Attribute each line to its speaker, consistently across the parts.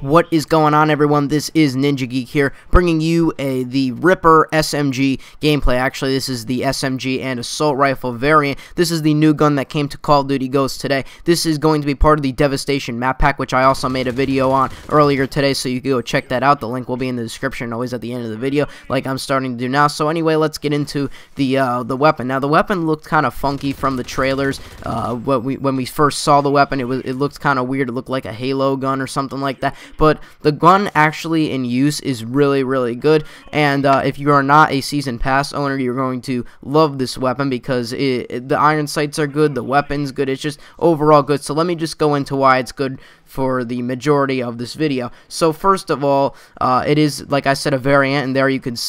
Speaker 1: What is going on, everyone? This is Ninja Geek here, bringing you the Ripper SMG gameplay. Actually, this is the SMG and assault rifle variant. This is the new gun that came to COD Ghosts today. This is going to be part of the Devastation map pack, which I also made a video on earlier today, so you can go check that out. The link will be in the description, always at the end of the video, like I'm starting to do now. So anyway, let's get into the weapon. Now, the weapon looked kind of funky from the trailers. When we first saw the weapon, it looked kind of weird. It looked like a Halo gun or something like that. But the gun actually in use is really, really good, and if you are not a Season Pass owner, you're going to love this weapon because the iron sights are good, the weapon's good, it's just overall good. So let me just go into why it's good for the majority of this video. So first of all, it is, like I said, a variant, and there you could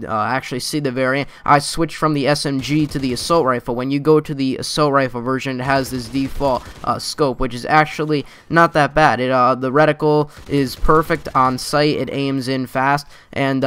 Speaker 1: actually see the variant. I switched from the SMG to the assault rifle. When you go to the assault rifle version, it has this default scope, which is actually not that bad. The reticle is perfect on sight, it aims in fast, and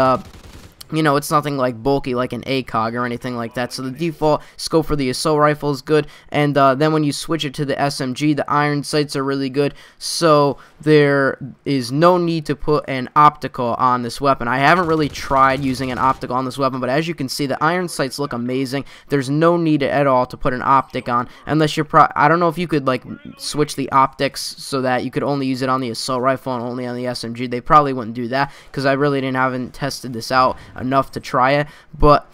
Speaker 1: you know, it's nothing like bulky like an ACOG or anything like that. So the default scope for the assault rifle is good, and then when you switch it to the SMG, the iron sights are really good. So there is no need to put an optical on this weapon. I haven't really tried using an optical on this weapon, but as you can see, the iron sights look amazing. There's no need at all to put an optic on, unless you're I don't know if you could like switch the optics so that you could only use it on the assault rifle and only on the SMG. They probably wouldn't do that because I really haven't tested this out enough to try it, but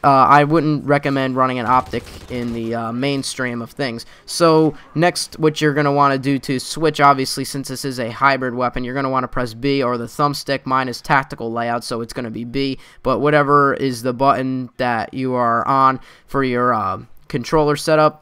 Speaker 1: I wouldn't recommend running an optic in the mainstream of things. So next, what you're going to want to do to switch, obviously, since this is a hybrid weapon, you're going to want to press B or the thumbstick. Mine is tactical layout, so it's going to be B, but whatever is the button that you are on for your controller setup,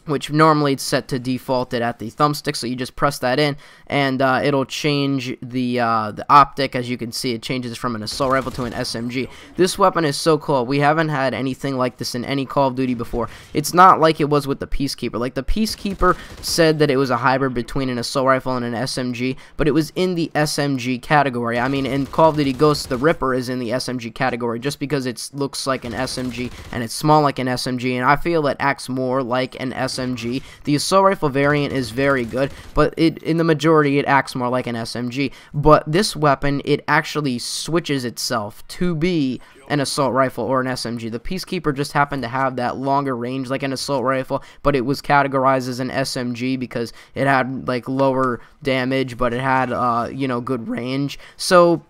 Speaker 1: which normally it's set to defaulted at the thumbstick, so you just press that in, and it'll change the optic. As you can see, it changes from an assault rifle to an SMG. This weapon is so cool. We haven't had anything like this in any Call of Duty before. It's not like it was with the Peacekeeper. Like, the Peacekeeper said that it was a hybrid between an assault rifle and an SMG, but it was in the SMG category. I mean, in Call of Duty Ghosts, the Ripper is in the SMG category just because it looks like an SMG and it's small like an SMG, and I feel it acts more like an SMG. The assault rifle variant is very good, but in the majority it acts more like an SMG. But this weapon, it actually switches itself to be an assault rifle or an SMG. The Peacekeeper just happened to have that longer range like an assault rifle, but it was categorized as an SMG because it had like lower damage, but it had you know, good range. So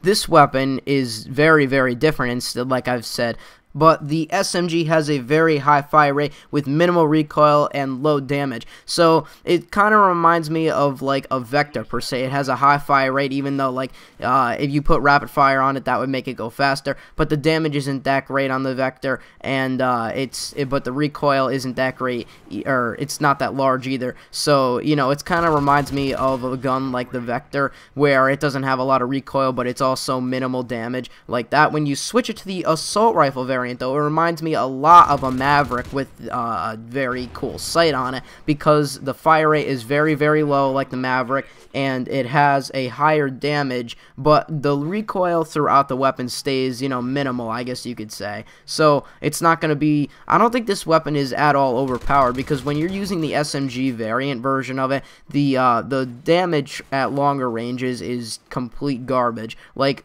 Speaker 1: this weapon is very, very different, instead, like I've said. But the SMG has a very high fire rate with minimal recoil and low damage. So it kind of reminds me of like a Vector per se. It has a high fire rate, even though like if you put rapid fire on it, that would make it go faster. But the damage isn't that great on the Vector, and but the recoil isn't that great, or it's not that large either. So you know, it kind of reminds me of a gun like the Vector, where it doesn't have a lot of recoil, but it's also minimal damage like that. When you switch it to the assault rifle variant, though, it reminds me a lot of a Maverick with a very cool sight on it, because the fire rate is very, very low like the Maverick, and it has a higher damage, but the recoil throughout the weapon stays, you know, minimal, I guess you could say. So it's not going to be, I don't think this weapon is at all overpowered, because when you're using the SMG variant version of it, the damage at longer ranges is complete garbage. Like,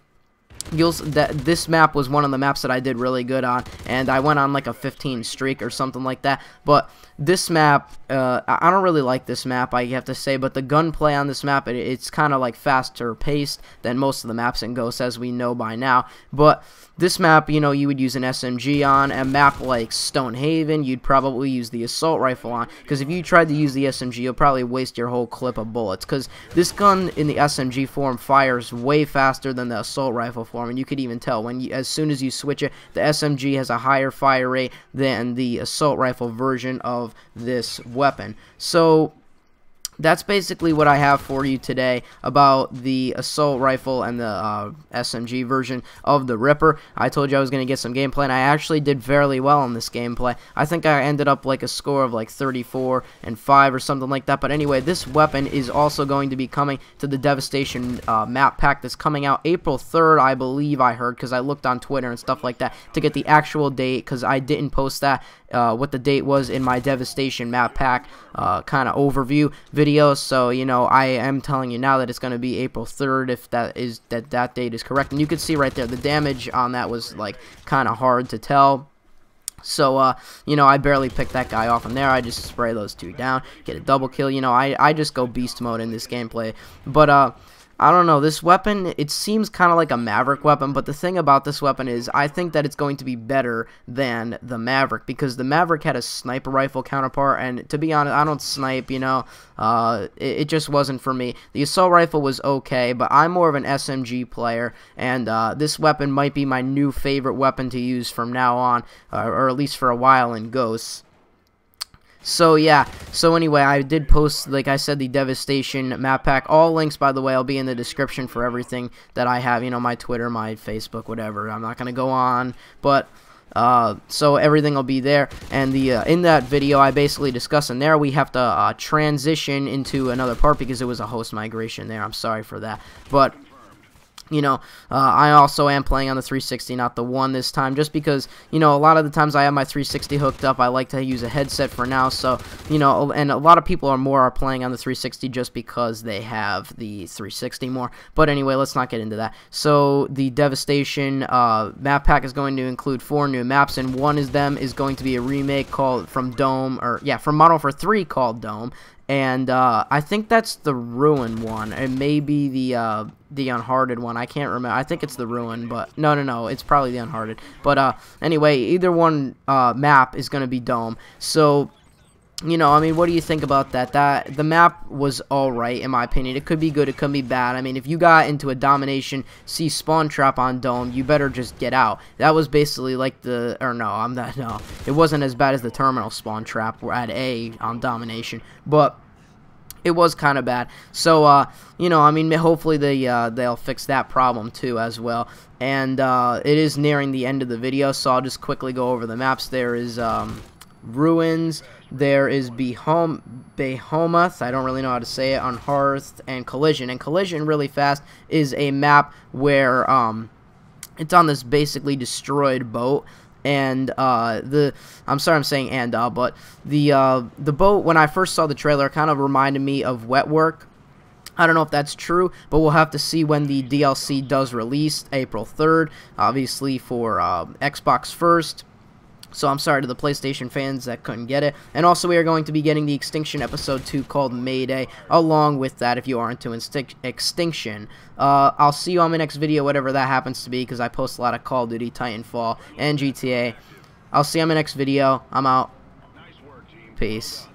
Speaker 1: this map was one of the maps that I did really good on, and I went on like a 15 streak or something like that. But this map, I don't really like this map, I have to say, but the gunplay on this map, it's kind of like faster paced than most of the maps in Ghosts, as we know by now. But this map, you know, you would use an SMG on. A map like Stonehaven, you'd probably use the assault rifle on, because if you tried to use the SMG, you'll probably waste your whole clip of bullets, because this gun in the SMG form fires way faster than the assault rifle form, and you could even tell as soon as you switch it. The SMG has a higher fire rate than the assault rifle version of this weapon. So that's basically what I have for you today about the assault rifle and the SMG version of the Ripper. I told you I was going to get some gameplay, and I actually did fairly well on this gameplay. I think I ended up like a score of like 34 and 5 or something like that. But anyway, this weapon is also going to be coming to the Devastation map pack that's coming out April 3rd, I believe I heard, because I looked on Twitter and stuff like that to get the actual date, because I didn't post that what the date was in my Devastation map pack kind of overview video. So, you know, I am telling you now that it's going to be April 3rd if that date is correct. And you can see right there the damage on that was like kind of hard to tell. So, you know, I barely picked that guy off in there. I just spray those two down, get a double kill. You know, I just go beast mode in this gameplay. But, I don't know, this weapon, it seems kind of like a Maverick weapon, but the thing about this weapon is I think that it's going to be better than the Maverick, because the Maverick had a sniper rifle counterpart, and to be honest, I don't snipe, you know, it just wasn't for me. The assault rifle was okay, but I'm more of an SMG player, and this weapon might be my new favorite weapon to use from now on, or at least for a while in Ghosts. So yeah, so anyway, I did post, like I said, the Devastation map pack. All links, by the way, will be in the description for everything that I have, you know, my Twitter, my Facebook, whatever. I'm not going to go on, but so everything will be there. And in that video, I basically discuss in there we have to transition into another part because it was a host migration there. I'm sorry for that, but you know, I also am playing on the 360, not the One this time, just because, you know, a lot of the times I have my 360 hooked up. I like to use a headset for now, so, you know, and a lot of people are playing on the 360 just because they have the 360 more. But anyway, let's not get into that. So the Devastation map pack is going to include 4 new maps, and one of them is going to be a remake called from Modern Warfare 3 called Dome. And I think that's the Ruin one. It may be the Unhearted one. I can't remember. I think it's the Ruin, but no, it's probably the Unhearted. But anyway, either one map is going to be Dome. So, you know, I mean, what do you think about that? The map was alright, in my opinion. It could be good, it could be bad. I mean, if you got into a Domination C spawn trap on Dome, you better just get out. That was basically like it wasn't as bad as the Terminal spawn trap at A on Domination, but it was kind of bad. So, you know, I mean, hopefully they'll fix that problem too as well. And it is nearing the end of the video, so I'll just quickly go over the maps. There is Ruins, there is Behemoth, I don't really know how to say it, Unhearthed, and Collision. And Collision, really fast, is a map where it's on this basically destroyed boat. And I'm sorry I'm saying but the boat, when I first saw the trailer, kind of reminded me of Wetwork. I don't know if that's true, but we'll have to see when the DLC does release, April 3rd, obviously for Xbox first. So I'm sorry to the PlayStation fans that couldn't get it. And also we are going to be getting the Extinction Episode 2 called Mayday, along with that if you are into Extinction. I'll see you on my next video, whatever that happens to be, because I post a lot of Call of Duty, Titanfall, and GTA. I'll see you on my next video. I'm out. Peace.